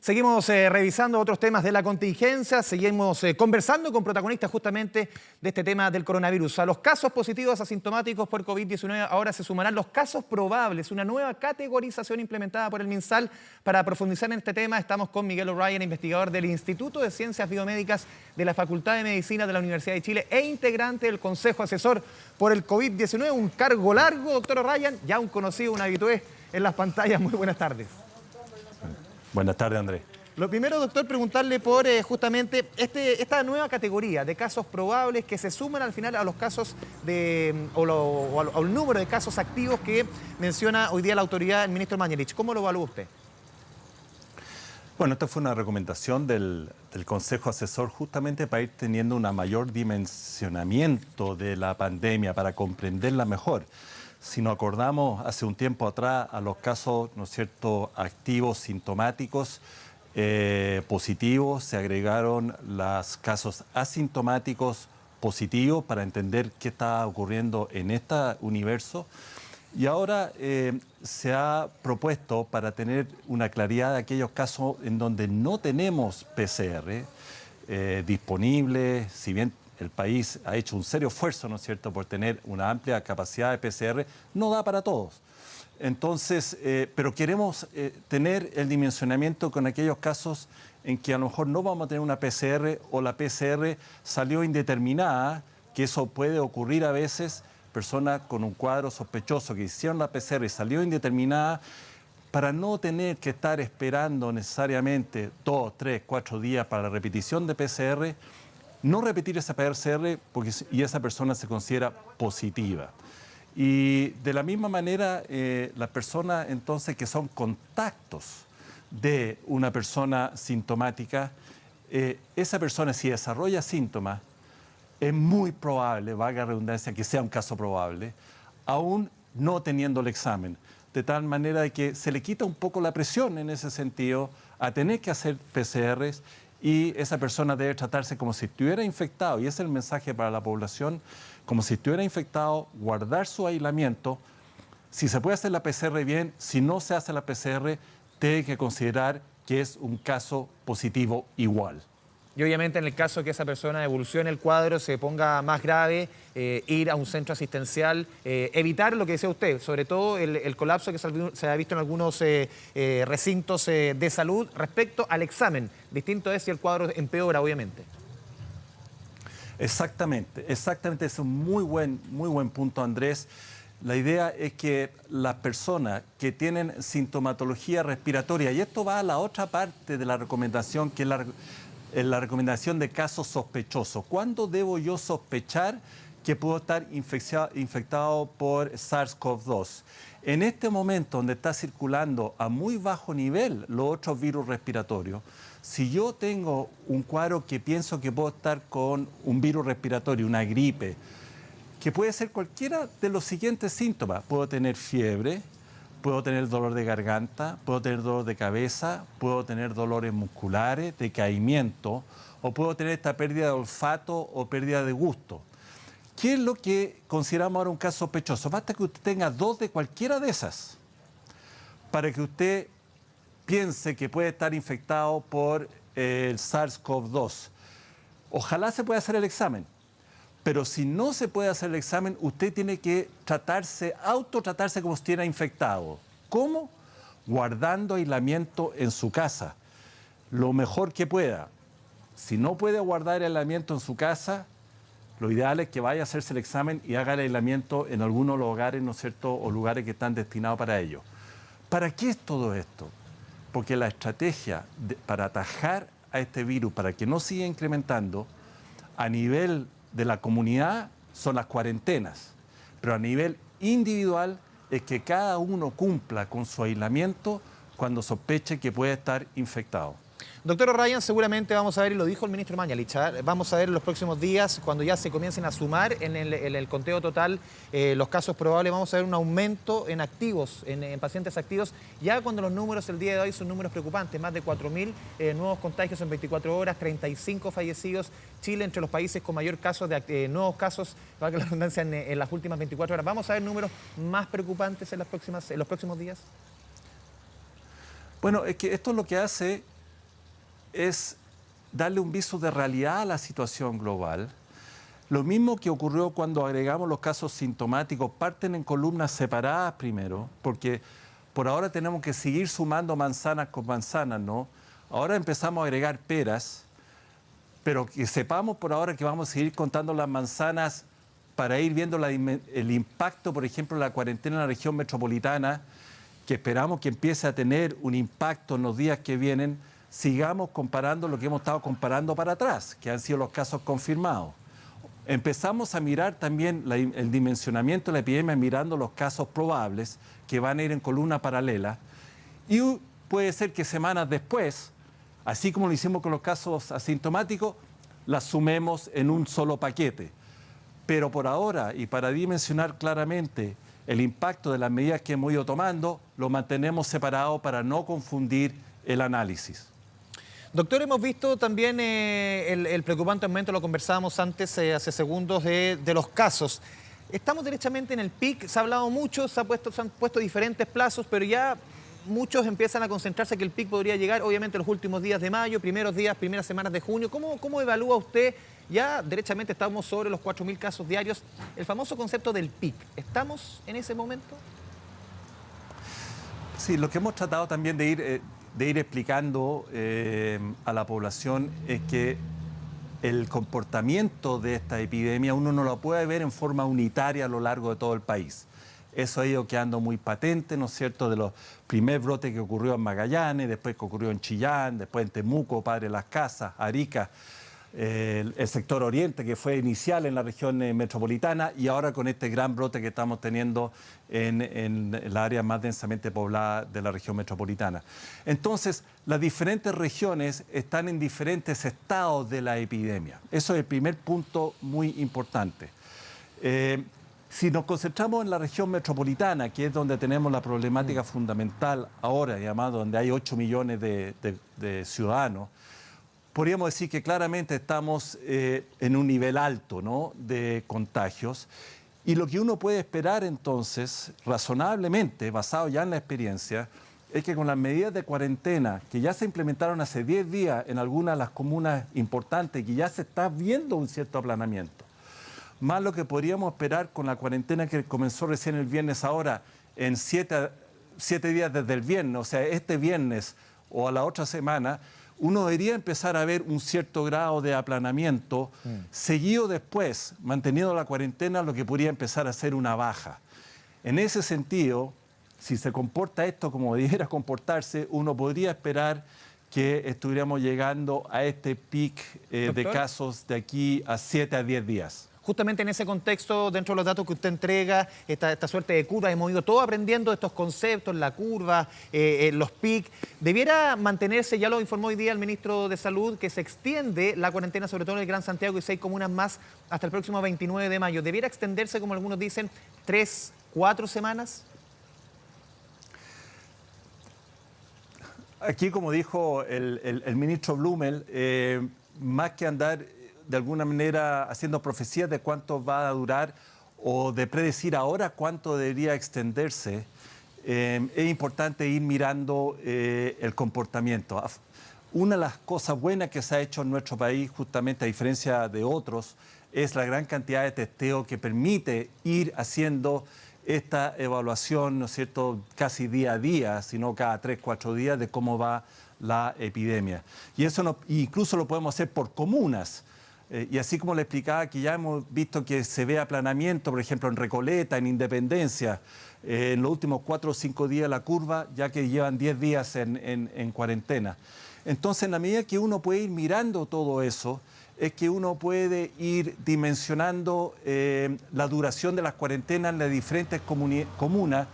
Seguimos revisando otros temas de la contingencia, seguimos conversando con protagonistas justamente de este tema del coronavirus. A los casos positivos asintomáticos por COVID-19 ahora se sumarán los casos probables, una nueva categorización implementada por el MinSal. Para profundizar en este tema estamos con Miguel O'Ryan, investigador del Instituto de Ciencias Biomédicas de la Facultad de Medicina de la Universidad de Chile e integrante del Consejo Asesor por el COVID-19. Un cargo largo, doctor O'Ryan, ya un conocido, un habitué en las pantallas. Muy buenas tardes. Buenas tardes, Andrés. Lo primero, doctor, preguntarle por justamente esta nueva categoría de casos probables que se suman al final a los casos al número de casos activos que menciona hoy día la autoridad, el ministro Mañalich. ¿Cómo lo evalúa usted? Bueno, esta fue una recomendación del Consejo Asesor justamente para ir teniendo un mayor dimensionamiento de la pandemia, para comprenderla mejor. Si nos acordamos hace un tiempo atrás a los casos, ¿no es cierto?, activos, sintomáticos, positivos, se agregaron los casos asintomáticos positivos para entender qué está ocurriendo en este universo. Y ahora se ha propuesto para tener una claridad de aquellos casos en donde no tenemos PCR disponible, si bien el país ha hecho un serio esfuerzo, ¿no es cierto?, por tener una amplia capacidad de PCR, no da para todos. Entonces, pero queremos tener el dimensionamiento con aquellos casos en que a lo mejor no vamos a tener una PCR o la PCR salió indeterminada, que eso puede ocurrir a veces, personas con un cuadro sospechoso que hicieron la PCR y salió indeterminada, para no tener que estar esperando necesariamente 2, 3, 4 días para la repetición de PCR, no repetir esa PCR y esa persona se considera positiva. Y de la misma manera, las personas entonces que son contactos de una persona sintomática, esa persona si desarrolla síntomas, es muy probable, valga la redundancia, que sea un caso probable, aún no teniendo el examen. De tal manera de que se le quita un poco la presión en ese sentido a tener que hacer PCRs y esa persona debe tratarse como si estuviera infectado. Y ese es el mensaje para la población, como si estuviera infectado, guardar su aislamiento. Si se puede hacer la PCR bien, si no se hace la PCR, tiene que considerar que es un caso positivo igual. Y obviamente en el caso que esa persona evolucione el cuadro, se ponga más grave, ir a un centro asistencial, evitar lo que decía usted, sobre todo el colapso que se ha visto en algunos recintos de salud respecto al examen. Distinto es si el cuadro empeora, obviamente. Exactamente, es un muy buen punto, Andrés. La idea es que las personas que tienen sintomatología respiratoria, y esto va a la otra parte de la recomendación, que es la recomendación de casos sospechosos. ¿Cuándo debo yo sospechar que puedo estar infectado por SARS-CoV-2? En este momento, donde está circulando a muy bajo nivel los otros virus respiratorios, si yo tengo un cuadro que pienso que puedo estar con un virus respiratorio, una gripe, que puede ser cualquiera de los siguientes síntomas, puedo tener fiebre, puedo tener dolor de garganta, puedo tener dolor de cabeza, puedo tener dolores musculares, decaimiento, o puedo tener esta pérdida de olfato o pérdida de gusto. ¿Qué es lo que consideramos ahora un caso sospechoso? Basta que usted tenga 2 de cualquiera de esas para que usted piense que puede estar infectado por el SARS-CoV-2. Ojalá se pueda hacer el examen. Pero si no se puede hacer el examen, usted tiene que autotratarse como si estuviera infectado. ¿Cómo? Guardando aislamiento en su casa, lo mejor que pueda. Si no puede guardar el aislamiento en su casa, lo ideal es que vaya a hacerse el examen y haga el aislamiento en algunos lugares, ¿no es cierto?, o lugares que están destinados para ello. ¿Para qué es todo esto? Porque la estrategia para atajar a este virus, para que no siga incrementando, a nivel de la comunidad son las cuarentenas, pero a nivel individual es que cada uno cumpla con su aislamiento cuando sospeche que puede estar infectado. Doctor O'Ryan, seguramente vamos a ver, y lo dijo el ministro Mañalich, vamos a ver en los próximos días, cuando ya se comiencen a sumar en el conteo total los casos probables, vamos a ver un aumento en activos, en pacientes activos, ya cuando los números el día de hoy son números preocupantes, más de 4.000 nuevos contagios en 24 horas, 35 fallecidos, Chile entre los países con mayor caso de nuevos casos, valga la redundancia, en las últimas 24 horas. ¿Vamos a ver números más preocupantes en los próximos días? Bueno, es que esto es lo que hace es darle un viso de realidad a la situación global. Lo mismo que ocurrió cuando agregamos los casos sintomáticos, parten en columnas separadas primero, porque por ahora tenemos que seguir sumando manzanas con manzanas, ¿no? Ahora empezamos a agregar peras, pero que sepamos por ahora que vamos a seguir contando las manzanas para ir viendo el impacto, por ejemplo, de la cuarentena en la región metropolitana, que esperamos que empiece a tener un impacto en los días que vienen. Sigamos comparando lo que hemos estado comparando para atrás, que han sido los casos confirmados. Empezamos a mirar también el dimensionamiento de la epidemia mirando los casos probables que van a ir en columna paralela. Y puede ser que semanas después, así como lo hicimos con los casos asintomáticos, las sumemos en un solo paquete. Pero por ahora, y para dimensionar claramente el impacto de las medidas que hemos ido tomando, lo mantenemos separado para no confundir el análisis. Doctor, hemos visto también el preocupante aumento, lo conversábamos antes, hace segundos, de los casos. Estamos derechamente en el pic, se ha hablado mucho, se han puesto diferentes plazos, pero ya muchos empiezan a concentrarse que el pic podría llegar, obviamente, los últimos días de mayo, primeras semanas de junio. ¿Cómo evalúa usted? Ya derechamente estamos sobre los 4.000 casos diarios. El famoso concepto del pic, ¿estamos en ese momento? Sí, lo que hemos tratado también de ir explicando a la población es que el comportamiento de esta epidemia uno no lo puede ver en forma unitaria a lo largo de todo el país. Eso ha ido quedando muy patente, ¿no es cierto?, de los primeros brotes que ocurrió en Magallanes, después que ocurrió en Chillán, después en Temuco, Padre Las Casas, Arica, el sector oriente que fue inicial en la región metropolitana y ahora con este gran brote que estamos teniendo en la área más densamente poblada de la región metropolitana. Entonces, las diferentes regiones están en diferentes estados de la epidemia. Eso es el primer punto muy importante. Si nos concentramos en la región metropolitana, que es donde tenemos la problemática fundamental ahora, llamado donde hay 8 millones de ciudadanos, podríamos decir que claramente estamos en un nivel alto, ¿no?, de contagios. Y lo que uno puede esperar entonces, razonablemente, basado ya en la experiencia, es que con las medidas de cuarentena que ya se implementaron hace 10 días en algunas de las comunas importantes, que ya se está viendo un cierto aplanamiento, más lo que podríamos esperar con la cuarentena que comenzó recién el viernes ahora, en 7 días desde el viernes, o sea, este viernes o a la otra semana, uno debería empezar a ver un cierto grado de aplanamiento, seguido después, manteniendo la cuarentena, lo que podría empezar a ser una baja. En ese sentido, si se comporta esto como debiera comportarse, uno podría esperar que estuviéramos llegando a este pic de casos de aquí a 7 a 10 días. Justamente en ese contexto, dentro de los datos que usted entrega, esta suerte de curva, hemos ido todos aprendiendo estos conceptos, la curva, los PIC. Debiera mantenerse, ya lo informó hoy día el ministro de Salud, que se extiende la cuarentena, sobre todo en el Gran Santiago y 6 comunas más, hasta el próximo 29 de mayo. ¿Debiera extenderse, como algunos dicen, 3, 4 semanas? Aquí, como dijo el ministro Blumel, más que andar de alguna manera haciendo profecías de cuánto va a durar o de predecir ahora cuánto debería extenderse, es importante ir mirando el comportamiento. Una de las cosas buenas que se ha hecho en nuestro país, justamente a diferencia de otros, es la gran cantidad de testeo que permite ir haciendo esta evaluación, ¿no es cierto?, casi día a día, sino cada 3, 4 días de cómo va la epidemia. Y eso incluso lo podemos hacer por comunas. Y así como le explicaba que ya hemos visto que se ve aplanamiento, por ejemplo, en Recoleta, en Independencia, en los últimos 4 o 5 días la curva, ya que llevan 10 días en cuarentena. Entonces, en la medida que uno puede ir mirando todo eso, es que uno puede ir dimensionando la duración de las cuarentenas en las diferentes comunas,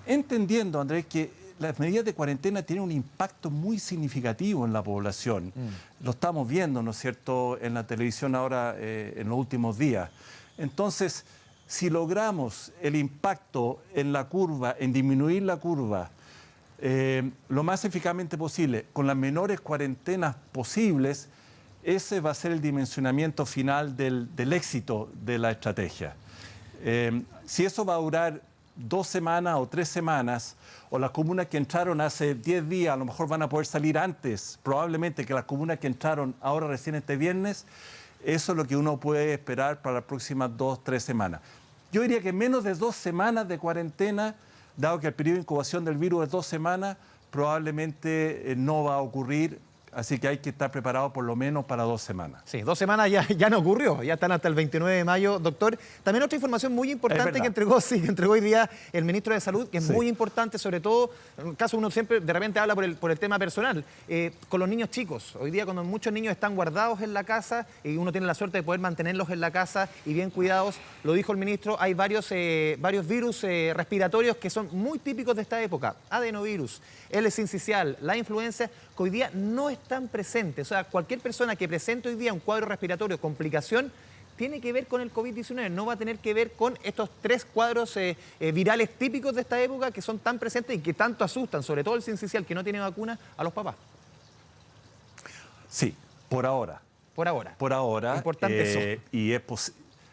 entendiendo, Andrés, que las medidas de cuarentena tienen un impacto muy significativo en la población. Lo estamos viendo, ¿no es cierto?, en la televisión ahora en los últimos días. Entonces, si logramos el impacto en la curva, en disminuir la curva, lo más eficazmente posible, con las menores cuarentenas posibles, ese va a ser el dimensionamiento final del éxito de la estrategia. Si eso va a durar 2 semanas o 3 semanas, o las comunas que entraron hace 10 días, a lo mejor van a poder salir antes, probablemente, que las comunas que entraron ahora recién este viernes. Eso es lo que uno puede esperar para las próximas 2 o 3 semanas. Yo diría que menos de 2 semanas de cuarentena, dado que el periodo de incubación del virus es 2 semanas, probablemente no va a ocurrir. Así que hay que estar preparado por lo menos para 2 semanas. Sí, 2 semanas ya no ocurrió, ya están hasta el 29 de mayo, doctor. También otra información muy importante que entregó hoy día el ministro de Salud, que es muy importante, sobre todo, en el caso uno siempre de repente habla por el tema personal, con los niños chicos. Hoy día cuando muchos niños están guardados en la casa y uno tiene la suerte de poder mantenerlos en la casa y bien cuidados, lo dijo el ministro, hay varios virus respiratorios que son muy típicos de esta época. Adenovirus, el sincicial, la influenza, que hoy día no están presentes. O sea, cualquier persona que presente hoy día un cuadro respiratorio, complicación, tiene que ver con el COVID-19, no va a tener que ver con estos 3 cuadros virales típicos de esta época que son tan presentes y que tanto asustan, sobre todo el sincicial que no tiene vacuna, a los papás. Sí, por ahora. Por ahora. Por ahora. Importante eso. Y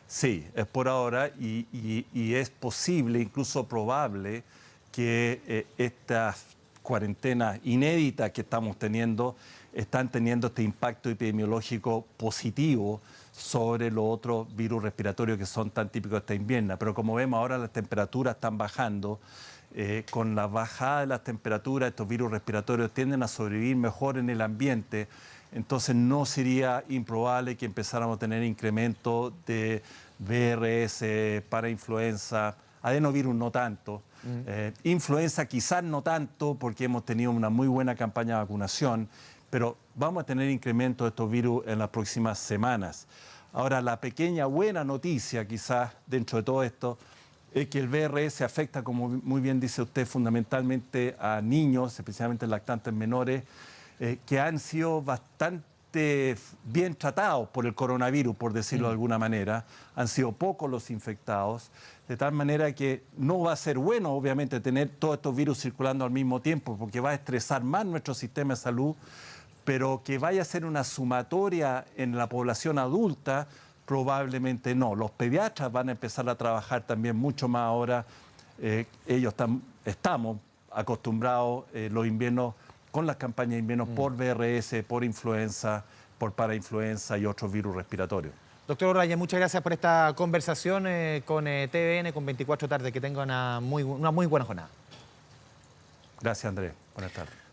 sí, es por ahora y es posible, incluso probable, que estas cuarentenas inéditas que estamos teniendo están teniendo este impacto epidemiológico positivo sobre los otros virus respiratorios que son tan típicos de esta invierna. Pero como vemos ahora las temperaturas están bajando, con la bajada de las temperaturas estos virus respiratorios tienden a sobrevivir mejor en el ambiente, entonces no sería improbable que empezáramos a tener incremento de VRS, parainfluenza, adenovirus no tanto, influenza quizás no tanto porque hemos tenido una muy buena campaña de vacunación, pero vamos a tener incremento de estos virus en las próximas semanas. Ahora, la pequeña buena noticia quizás dentro de todo esto es que el VRS afecta, como muy bien dice usted, fundamentalmente a niños, especialmente lactantes menores, que han sido bastante bien tratados por el coronavirus, por decirlo de alguna manera. Han sido pocos los infectados, de tal manera que no va a ser bueno, obviamente, tener todos estos virus circulando al mismo tiempo, porque va a estresar más nuestro sistema de salud, pero que vaya a ser una sumatoria en la población adulta, probablemente no. Los pediatras van a empezar a trabajar también mucho más ahora. Estamos acostumbrados los inviernos con las campañas de invierno por VRS, por influenza, por parainfluenza y otros virus respiratorios. Doctor Raya, muchas gracias por esta conversación con TVN, con 24 tarde. Que tenga una muy buena jornada. Gracias, Andrés. Buenas tardes.